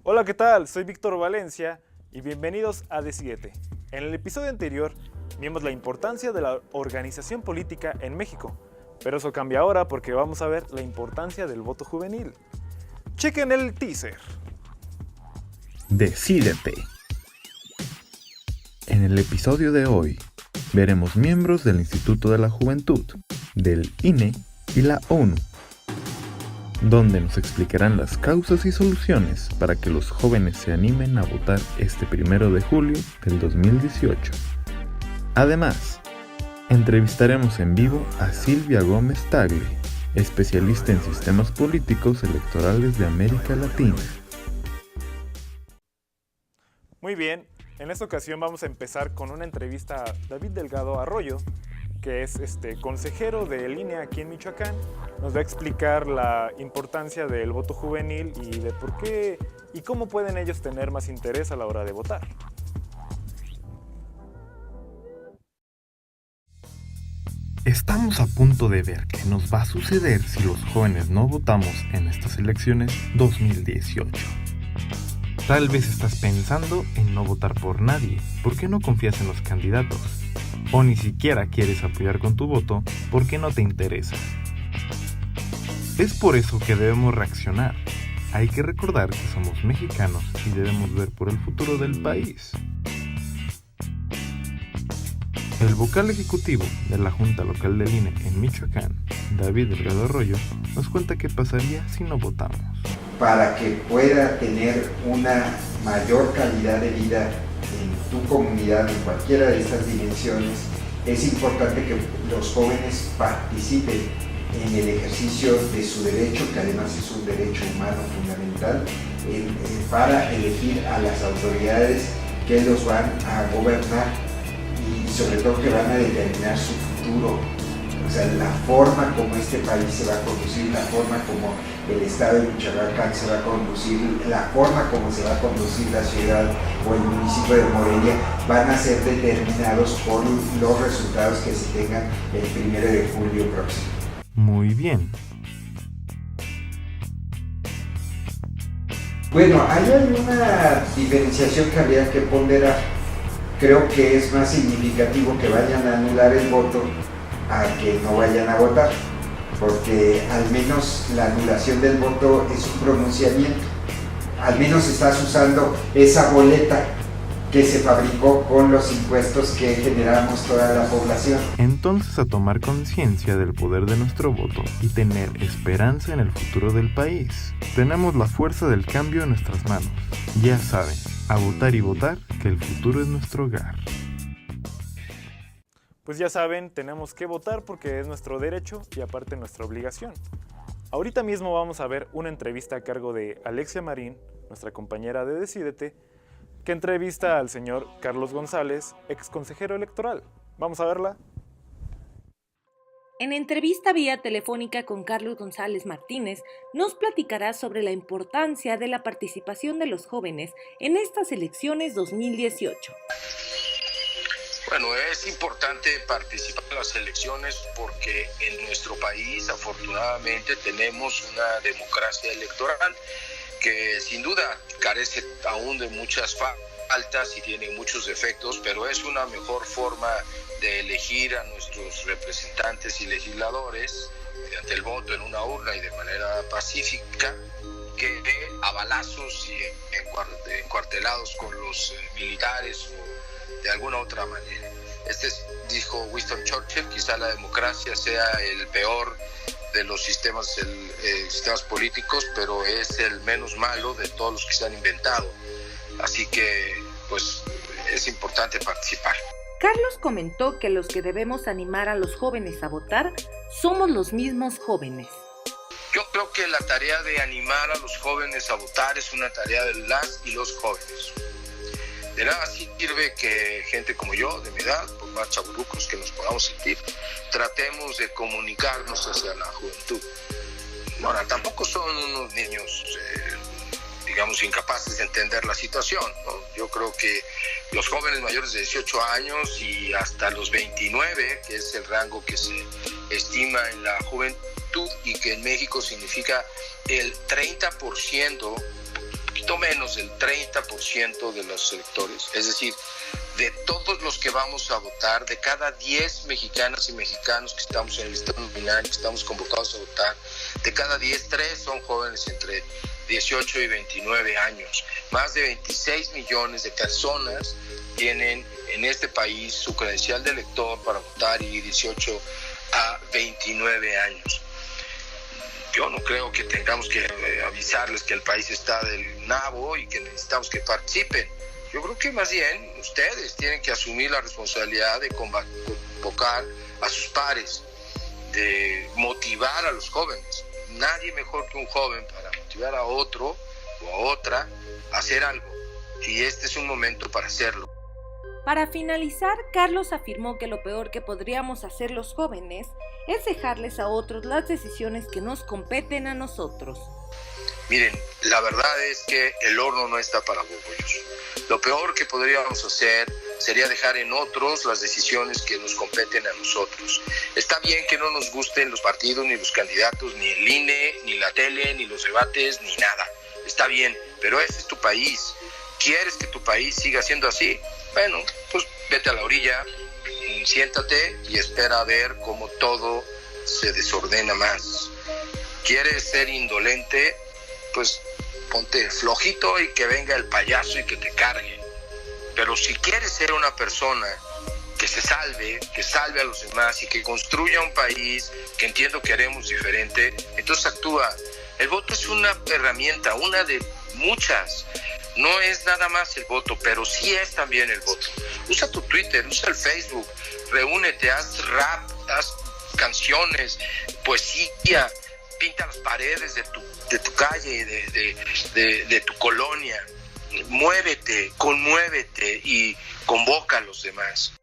Hola, ¿qué tal? Soy Víctor Valencia y bienvenidos a Decídete. En el episodio anterior vimos la importancia de la organización política en México, pero eso cambia ahora porque vamos a ver la importancia del voto juvenil. Chequen el teaser. Decídete. En el episodio de hoy veremos miembros del Instituto de la Juventud, del INE y la ONU, donde nos explicarán las causas y soluciones para que los jóvenes se animen a votar este 1 de julio del 2018. Además, entrevistaremos en vivo a Silvia Gómez Tagle, especialista en sistemas políticos electorales de América Latina. Muy bien, en esta ocasión vamos a empezar con una entrevista a David Delgado Arroyo, que es consejero del INE aquí en Michoacán. Nos va a explicar la importancia del voto juvenil y de por qué y cómo pueden ellos tener más interés a la hora de votar. Estamos a punto de ver qué nos va a suceder si los jóvenes no votamos en estas elecciones 2018. Tal vez estás pensando en no votar por nadie, porque no confías en los candidatos, o ni siquiera quieres apoyar con tu voto porque no te interesa. Es por eso que debemos reaccionar. Hay que recordar que somos mexicanos y debemos ver por el futuro del país. El vocal ejecutivo de la Junta Local del INE en Michoacán, David Delgado Arroyo, nos cuenta qué pasaría si no votamos. Para que pueda tener una mayor calidad de vida en tu comunidad, en cualquiera de estas dimensiones, es importante que los jóvenes participen en el ejercicio de su derecho, que además es un derecho humano fundamental, para elegir a las autoridades que los van a gobernar y sobre todo que van a determinar su futuro. O sea, la forma como este país se va a conducir, la forma como el estado de Michoacán se va a conducir, la forma como se va a conducir la ciudad o el municipio de Morelia, van a ser determinados por los resultados que se tengan el 1 de julio próximo. Muy bien. Bueno, ahí hay una diferenciación que habría que ponderar. Creo que es más significativo que vayan a anular el voto a que no vayan a votar, porque al menos la anulación del voto es un pronunciamiento. Al menos estás usando esa boleta que se fabricó con los impuestos que generamos toda la población. Entonces, a tomar conciencia del poder de nuestro voto y tener esperanza en el futuro del país. Tenemos la fuerza del cambio en nuestras manos. Ya saben, a votar y votar, que el futuro es nuestro hogar. Pues ya saben, tenemos que votar porque es nuestro derecho y aparte nuestra obligación. Ahorita mismo vamos a ver una entrevista a cargo de Alexia Marín, nuestra compañera de Decídete, que entrevista al señor Carlos González, ex consejero electoral. Vamos a verla. En entrevista vía telefónica con Carlos González Martínez, nos platicará sobre la importancia de la participación de los jóvenes en estas elecciones 2018. Bueno, es importante participar en las elecciones porque en nuestro país afortunadamente tenemos una democracia electoral que sin duda carece aún de muchas faltas y tiene muchos defectos, pero es una mejor forma de elegir a nuestros representantes y legisladores mediante el voto en una urna y de manera pacífica que a balazos y encuartelados con los militares o de alguna otra manera. Dijo Winston Churchill, quizá la democracia sea el peor de los sistemas políticos, pero es el menos malo de todos los que se han inventado. Así que, pues, es importante participar. Carlos comentó que los que debemos animar a los jóvenes a votar somos los mismos jóvenes. Yo creo que la tarea de animar a los jóvenes a votar es una tarea de las y los jóvenes. De nada sirve que gente como yo, de mi edad, por más chavorrucos que nos podamos sentir, tratemos de comunicarnos hacia la juventud. Ahora, tampoco son unos niños, digamos, incapaces de entender la situación, ¿no? Yo creo que los jóvenes mayores de 18 años y hasta los 29, que es el rango que se estima en la juventud y que en México significa el 30%, poquito menos del 30% de los electores, es decir, de todos los que vamos a votar, de cada 10 mexicanas y mexicanos que estamos en el listado nominal, que estamos convocados a votar, de cada 10, 3 son jóvenes entre 18 y 29 años. Más de 26 millones de personas tienen en este país su credencial de elector para votar y 18 a 29 años. Yo no creo que tengamos que avisarles que el país está del nabo y que necesitamos que participen. Yo creo que más bien ustedes tienen que asumir la responsabilidad de convocar a sus pares, de motivar a los jóvenes. Nadie mejor que un joven para motivar a otro o a otra a hacer algo. Y este es un momento para hacerlo. Para finalizar, Carlos afirmó que lo peor que podríamos hacer los jóvenes es dejarles a otros las decisiones que nos competen a nosotros. Miren, la verdad es que el horno no está para bollos. Lo peor que podríamos hacer sería dejar en otros las decisiones que nos competen a nosotros. Está bien que no nos gusten los partidos, ni los candidatos, ni el INE, ni la tele, ni los debates, ni nada. Está bien, pero ese es tu país. ¿Quieres que tu país siga siendo así? Bueno, pues vete a la orilla, siéntate y espera a ver cómo todo se desordena más. ¿Quieres ser indolente? Pues ponte flojito y que venga el payaso y que te cargue. Pero si quieres ser una persona que se salve, que salve a los demás y que construya un país que entiendo que haremos diferente, entonces actúa. El voto es una herramienta, una de muchas. No es nada más el voto, pero sí es también el voto. Usa tu Twitter, usa el Facebook, reúnete, haz rap, haz canciones, poesía, pinta las paredes de tu calle, de tu colonia. Muévete, conmuévete y convoca a los demás.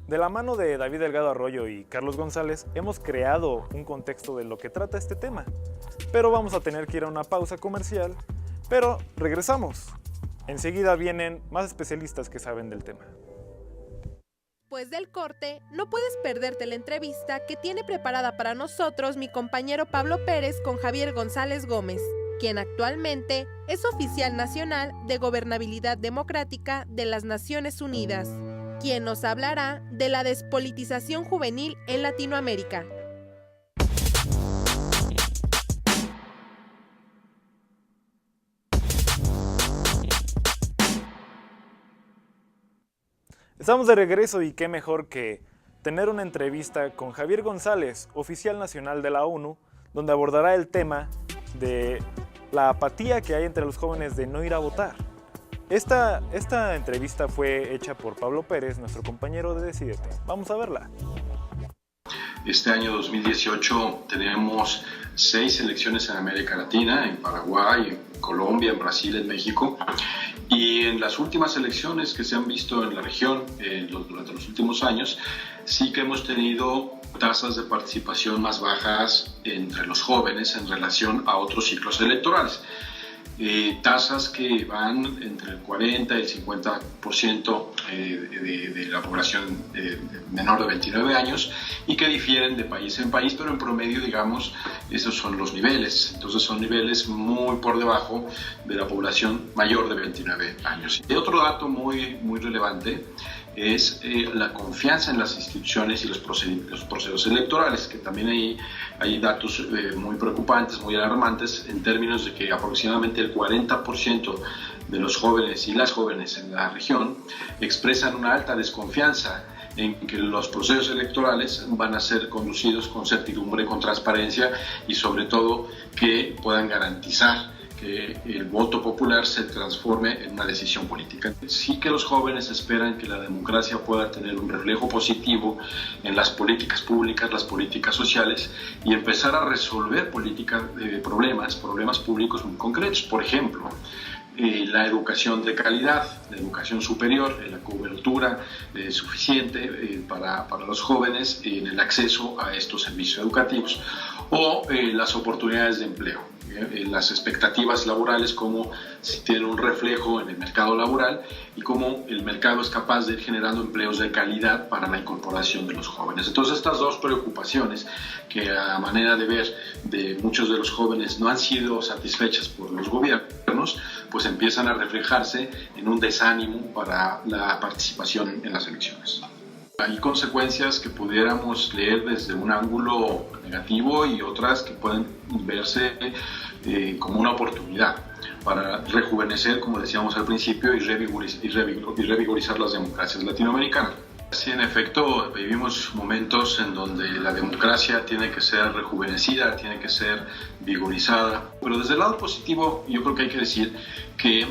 De la mano de David Delgado Arroyo y Carlos González hemos creado un contexto de lo que trata este tema, pero vamos a tener que ir a una pausa comercial, pero regresamos. Enseguida vienen más especialistas que saben del tema. Después del corte, no puedes perderte la entrevista que tiene preparada para nosotros mi compañero Pablo Pérez con Javier González Gómez, quien actualmente es oficial nacional de Gobernabilidad Democrática de las Naciones Unidas, quien nos hablará de la despolitización juvenil en Latinoamérica. Estamos de regreso y qué mejor que tener una entrevista con Javier González, oficial nacional de la ONU, donde abordará el tema de la apatía que hay entre los jóvenes de no ir a votar. Esta entrevista fue hecha por Pablo Pérez, nuestro compañero de Decídete. Vamos a verla. Este año 2018 tenemos 6 elecciones en América Latina, en Paraguay, en Colombia, en Brasil, en México. Y en las últimas elecciones que se han visto en la región durante los últimos años, sí que hemos tenido tasas de participación más bajas entre los jóvenes en relación a otros ciclos electorales. Tasas que van entre el 40 y el 50% de la población menor de 29 años y que difieren de país en país, pero en promedio, digamos, esos son los niveles. Entonces son niveles muy por debajo de la población mayor de 29 años. Y otro dato muy relevante es la confianza en las instituciones y los procesos electorales, que también hay datos muy preocupantes, muy alarmantes, en términos de que aproximadamente el 40% de los jóvenes y las jóvenes en la región expresan una alta desconfianza en que los procesos electorales van a ser conducidos con certidumbre, con transparencia y sobre todo que puedan garantizar que el voto popular se transforme en una decisión política. Sí que los jóvenes esperan que la democracia pueda tener un reflejo positivo en las políticas públicas, las políticas sociales y empezar a resolver problemas públicos muy concretos. Por ejemplo, la educación de calidad, la educación superior, la cobertura suficiente para los jóvenes en el acceso a estos servicios educativos o las oportunidades de empleo. Las expectativas laborales, como si tienen un reflejo en el mercado laboral y cómo el mercado es capaz de ir generando empleos de calidad para la incorporación de los jóvenes. Entonces, estas dos preocupaciones que a manera de ver de muchos de los jóvenes no han sido satisfechas por los gobiernos, pues empiezan a reflejarse en un desánimo para la participación en las elecciones. Hay consecuencias que pudiéramos leer desde un ángulo negativo y otras que pueden verse como una oportunidad para rejuvenecer, como decíamos al principio, y revigorizar las democracias latinoamericanas. Sí, en efecto, vivimos momentos en donde la democracia tiene que ser rejuvenecida, tiene que ser vigorizada, pero desde el lado positivo yo creo que hay que decir que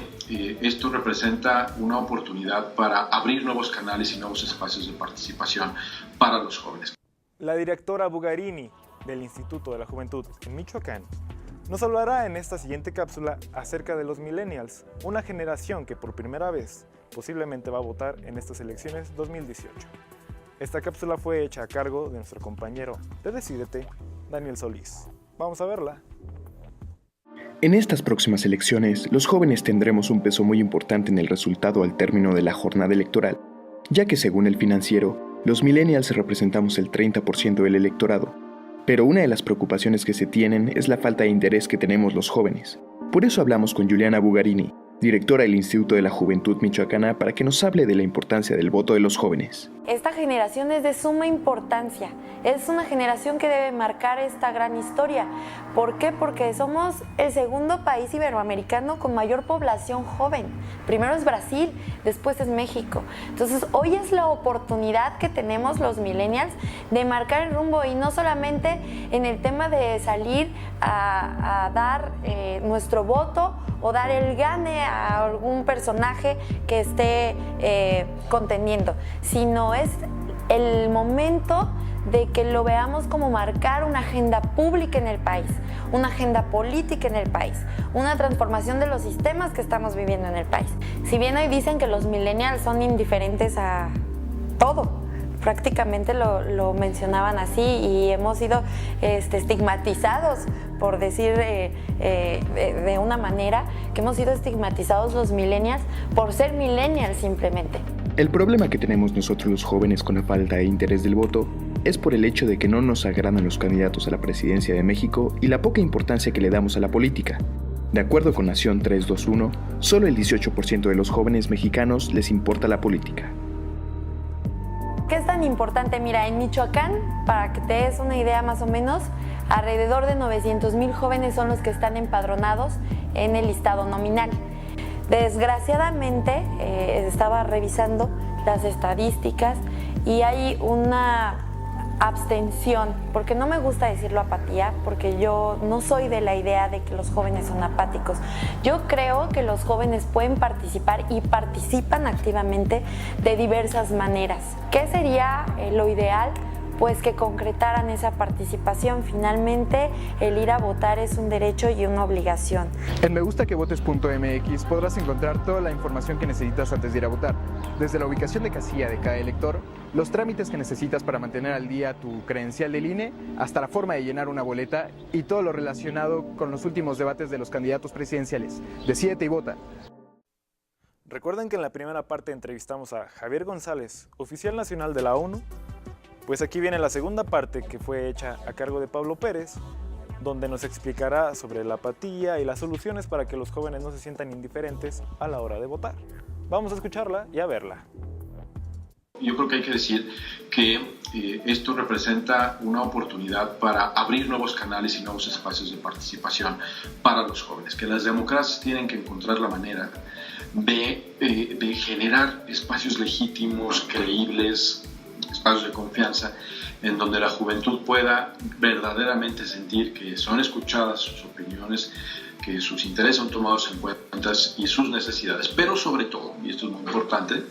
esto representa una oportunidad para abrir nuevos canales y nuevos espacios de participación para los jóvenes. La directora Bugarini del Instituto de la Juventud en Michoacán nos hablará en esta siguiente cápsula acerca de los millennials, una generación que por primera vez posiblemente va a votar en estas elecciones 2018. Esta cápsula fue hecha a cargo de nuestro compañero de Decídete, Daniel Solís. Vamos a verla. En estas próximas elecciones, los jóvenes tendremos un peso muy importante en el resultado al término de la jornada electoral, ya que según el Financiero, los millennials representamos el 30% del electorado. Pero una de las preocupaciones que se tienen es la falta de interés que tenemos los jóvenes. Por eso hablamos con Juliana Bugarini, directora del Instituto de la Juventud Michoacana, para que nos hable de la importancia del voto de los jóvenes. Esta generación es de suma importancia. Es una generación que debe marcar esta gran historia. ¿Por qué? Porque somos el segundo país iberoamericano con mayor población joven. Primero es Brasil, después es México. Entonces, hoy es la oportunidad que tenemos los millennials de marcar el rumbo, y no solamente en el tema de salir a dar nuestro voto o dar el gane a algún personaje que esté contendiendo, sino es el momento de que lo veamos como marcar una agenda pública en el país, una agenda política en el país, una transformación de los sistemas que estamos viviendo en el país. Si bien hoy dicen que los millennials son indiferentes a todo, prácticamente lo mencionaban así, y hemos sido estigmatizados, por decir de una manera, que hemos sido estigmatizados los millennials por ser millennials simplemente. El problema que tenemos nosotros los jóvenes con la falta de interés del voto es por el hecho de que no nos agradan los candidatos a la presidencia de México y la poca importancia que le damos a la política. De acuerdo con Nación 321, solo el 18% de los jóvenes mexicanos les importa la política. ¿Qué es tan importante? Mira, en Michoacán, para que te des una idea más o menos, alrededor de 900,000 jóvenes son los que están empadronados en el listado nominal. Desgraciadamente, estaba revisando las estadísticas y hay una abstención, porque no me gusta decirlo apatía, porque yo no soy de la idea de que los jóvenes son apáticos. Yo creo que los jóvenes pueden participar y participan activamente de diversas maneras. ¿Qué sería lo ideal? Pues que concretaran esa participación. Finalmente, el ir a votar es un derecho y una obligación. En megustaquevotes.mx podrás encontrar toda la información que necesitas antes de ir a votar, desde la ubicación de casilla de cada elector, los trámites que necesitas para mantener al día tu credencial del INE, hasta la forma de llenar una boleta y todo lo relacionado con los últimos debates de los candidatos presidenciales. Decídete y vota. Recuerden que en la primera parte entrevistamos a Javier González, oficial nacional de la ONU. Pues aquí viene la segunda parte, que fue hecha a cargo de Pablo Pérez, donde nos explicará sobre la apatía y las soluciones para que los jóvenes no se sientan indiferentes a la hora de votar. Vamos a escucharla y a verla. Yo creo que hay que decir que esto representa una oportunidad para abrir nuevos canales y nuevos espacios de participación para los jóvenes, que las democracias tienen que encontrar la manera de generar espacios legítimos, creíbles, espacios de confianza, en donde la juventud pueda verdaderamente sentir que son escuchadas sus opiniones, que sus intereses son tomados en cuenta y sus necesidades, pero sobre todo, y esto es muy importante,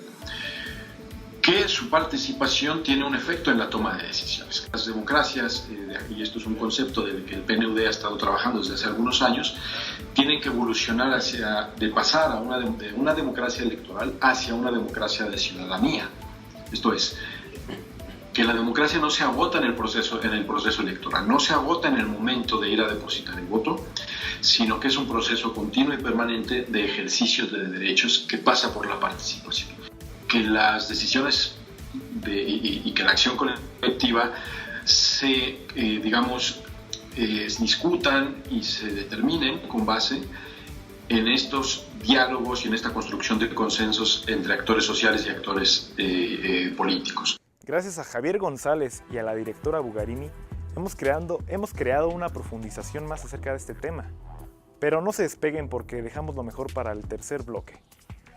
que su participación tiene un efecto en la toma de decisiones. Las democracias, y esto es un concepto del que el PNUD ha estado trabajando desde hace algunos años, tienen que evolucionar de pasar de una democracia electoral hacia una democracia de ciudadanía. Esto es, que la democracia no se agota en el proceso electoral, no se agota en el momento de ir a depositar el voto, sino que es un proceso continuo y permanente de ejercicio de derechos que pasa por la participación. Que las decisiones y que la acción colectiva se, discutan y se determinen con base en estos diálogos y en esta construcción de consensos entre actores sociales y actores políticos. Gracias a Javier González y a la directora Bugarini, hemos creado una profundización más acerca de este tema. Pero no se despeguen porque dejamos lo mejor para el tercer bloque.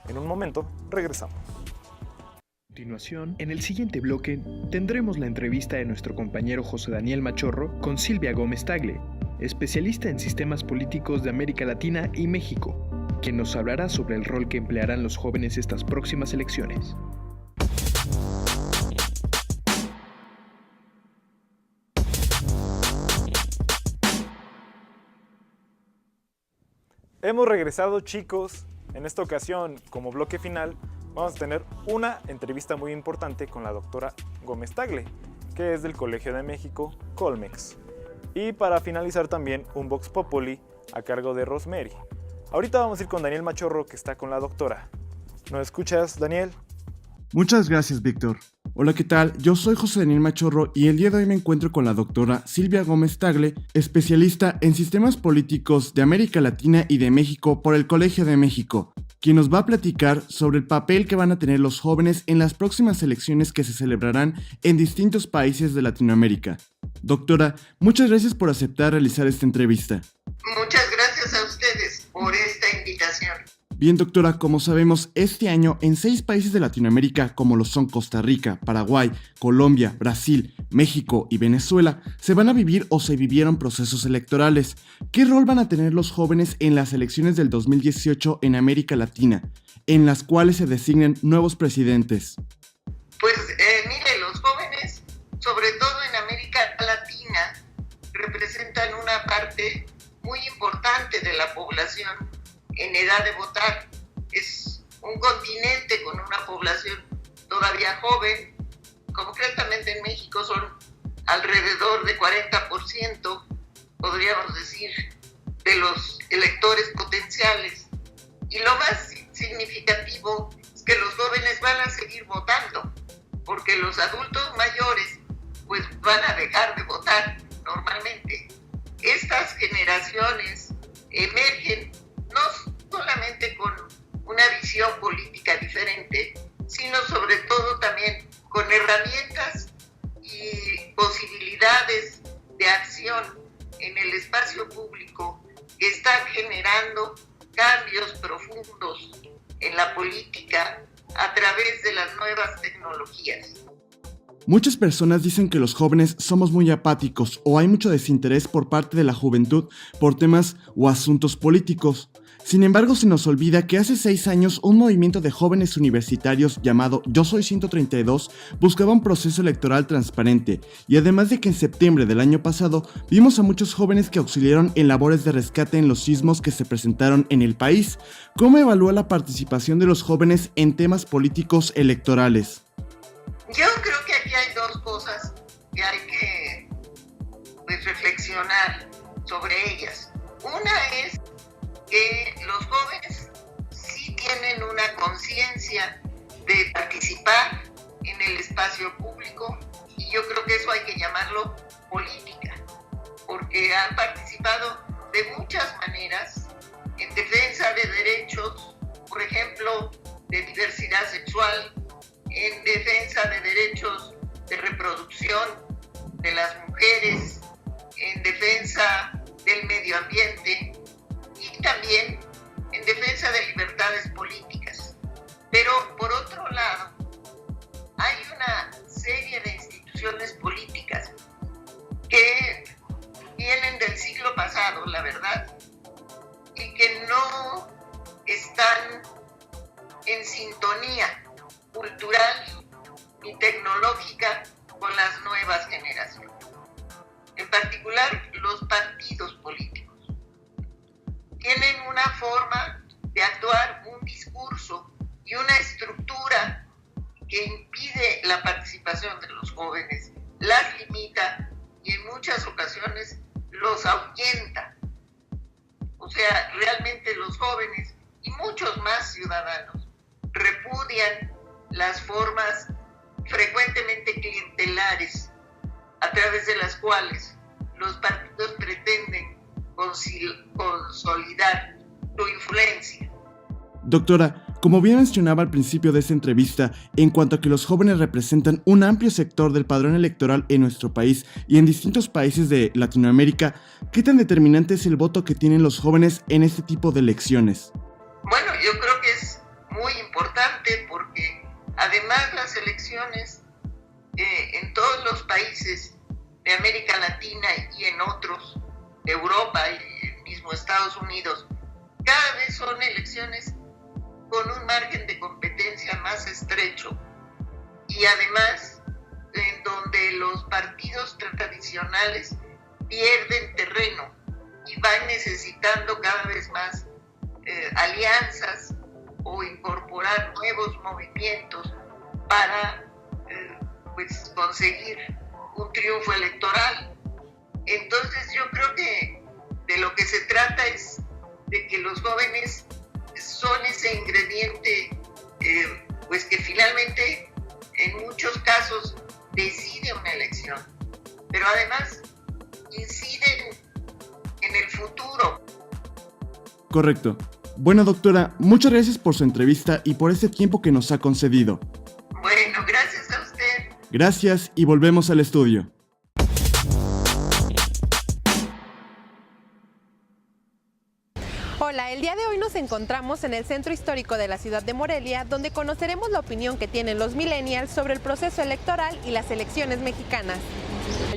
En un momento, regresamos. A continuación, en el siguiente bloque, tendremos la entrevista de nuestro compañero José Daniel Machorro con Silvia Gómez Tagle, especialista en sistemas políticos de América Latina y México, quien nos hablará sobre el rol que emplearán los jóvenes estas próximas elecciones. Hemos regresado, chicos. En esta ocasión, como bloque final, vamos a tener una entrevista muy importante con la doctora Gómez Tagle, que es del Colegio de México, Colmex. Y para finalizar también un Vox Populi a cargo de Rosemary. Ahorita vamos a ir con Daniel Machorro, que está con la doctora. ¿Nos escuchas, Daniel? Muchas gracias, Víctor. Hola, ¿qué tal? Yo soy José Daniel Machorro y el día de hoy me encuentro con la doctora Silvia Gómez Tagle, especialista en sistemas políticos de América Latina y de México por el Colegio de México, quien nos va a platicar sobre el papel que van a tener los jóvenes en las próximas elecciones que se celebrarán en distintos países de Latinoamérica. Doctora, muchas gracias por aceptar realizar esta entrevista. Muchas gracias a ustedes por esta invitación. Bien, doctora, como sabemos, este año en 6 países de Latinoamérica, como lo son Costa Rica, Paraguay, Colombia, Brasil, México y Venezuela, se van a vivir o se vivieron procesos electorales. ¿Qué rol van a tener los jóvenes en las elecciones del 2018 en América Latina, en las cuales se designen nuevos presidentes? Pues mire, los jóvenes, sobre todo en América Latina, representan una parte muy importante de la población en edad de votar. Es un continente con una población todavía joven. Concretamente en México son alrededor de 40%, podríamos decir, de los electores potenciales. Y lo más significativo es que los jóvenes van a seguir votando, porque los adultos mayores pues van a dejar de votar normalmente. Estas generaciones emergen no solamente con una visión política diferente, sino sobre todo también con herramientas y posibilidades de acción en el espacio público que están generando cambios profundos en la política a través de las nuevas tecnologías. Muchas personas dicen que los jóvenes somos muy apáticos o hay mucho desinterés por parte de la juventud por temas o asuntos políticos. Sin embargo, se nos olvida que hace 6 años un movimiento de jóvenes universitarios llamado Yo Soy 132 buscaba un proceso electoral transparente, y además de que en septiembre del año pasado vimos a muchos jóvenes que auxiliaron en labores de rescate en los sismos que se presentaron en el país. ¿Cómo evalúa la participación de los jóvenes en temas políticos electorales? Yo creo que aquí hay 2 cosas que hay que reflexionar sobre ellas. Una es que los jóvenes sí tienen una conciencia de participar en el espacio público, y yo creo que eso hay que llamarlo política, porque han participado de muchas maneras en defensa de derechos, por ejemplo, de diversidad sexual, en defensa de derechos de reproducción de las mujeres, en defensa del medio ambiente y también en defensa de libertades políticas. Pero por otro lado, hay una serie de instituciones políticas que vienen del siglo pasado, la verdad, y que no están en sintonía cultural las nuevas generaciones, en particular los partidos políticos. Tienen una forma de actuar, un discurso y una estructura que impide la participación de los jóvenes, las limita y en muchas ocasiones los ahuyenta. O sea, realmente los jóvenes y muchos más ciudadanos repudian las formas frecuentemente clientelares a través de las cuales los partidos pretenden consolidar su influencia. Doctora, como bien mencionaba al principio de esta entrevista, en cuanto a que los jóvenes representan un amplio sector del padrón electoral en nuestro país y en distintos países de Latinoamérica, ¿qué tan determinante es el voto que tienen los jóvenes en este tipo de elecciones? Bueno, yo creo que es muy importante porque además las elecciones en todos los países de América Latina y en otros, de Europa y el mismo Estados Unidos, cada vez son elecciones con un margen de competencia más estrecho y además en donde los partidos tradicionales pierden terreno y van necesitando cada vez más alianzas o incorporar nuevos movimientos para pues conseguir un triunfo electoral. Entonces yo creo que de lo que se trata es de que los jóvenes son ese ingrediente pues que finalmente en muchos casos decide una elección, pero además inciden en el futuro. Correcto. Bueno, doctora, muchas gracias por su entrevista y por este tiempo que nos ha concedido. Bueno, gracias a usted. Gracias y volvemos al estudio. Hola, el día de hoy nos encontramos en el Centro Histórico de la ciudad de Morelia, donde conoceremos la opinión que tienen los millennials sobre el proceso electoral y las elecciones mexicanas.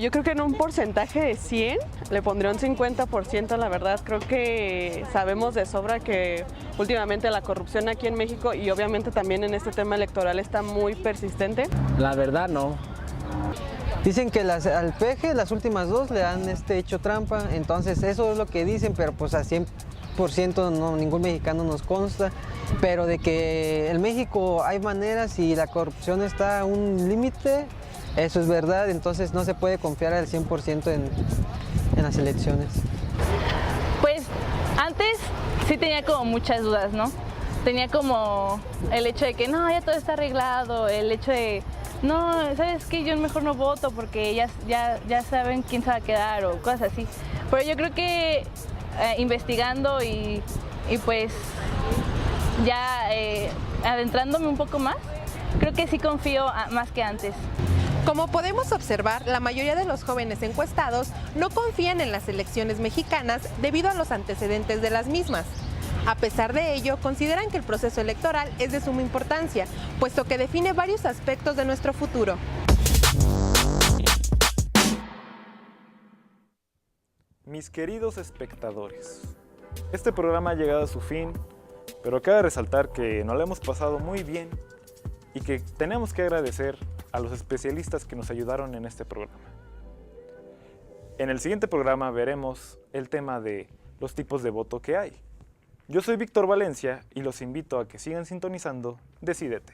Yo creo que en un porcentaje de 100 le pondría un 50%, la verdad. Creo que sabemos de sobra que últimamente la corrupción aquí en México y obviamente también en este tema electoral está muy persistente. La verdad no. Dicen que al PG las últimas dos le han hecho trampa, entonces eso es lo que dicen, pero pues a 100% no, ningún mexicano nos consta, pero de que en México hay maneras y la corrupción está a un límite, eso es verdad, entonces no se puede confiar al 100% en las elecciones. Pues antes sí tenía como muchas dudas, ¿no? Tenía como el hecho de que no, ya todo está arreglado, el hecho de no, ¿sabes qué? Yo mejor no voto porque ya saben quién se va a quedar o cosas así. Pero yo creo que investigando y pues ya adentrándome un poco más, creo que sí confío más que antes. Como podemos observar, la mayoría de los jóvenes encuestados no confían en las elecciones mexicanas debido a los antecedentes de las mismas. A pesar de ello, consideran que el proceso electoral es de suma importancia, puesto que define varios aspectos de nuestro futuro. Mis queridos espectadores, este programa ha llegado a su fin, pero cabe resaltar que nos lo hemos pasado muy bien y que tenemos que agradecer a los especialistas que nos ayudaron en este programa. En el siguiente programa veremos el tema de los tipos de voto que hay. Yo soy Víctor Valencia y los invito a que sigan sintonizando Decídete.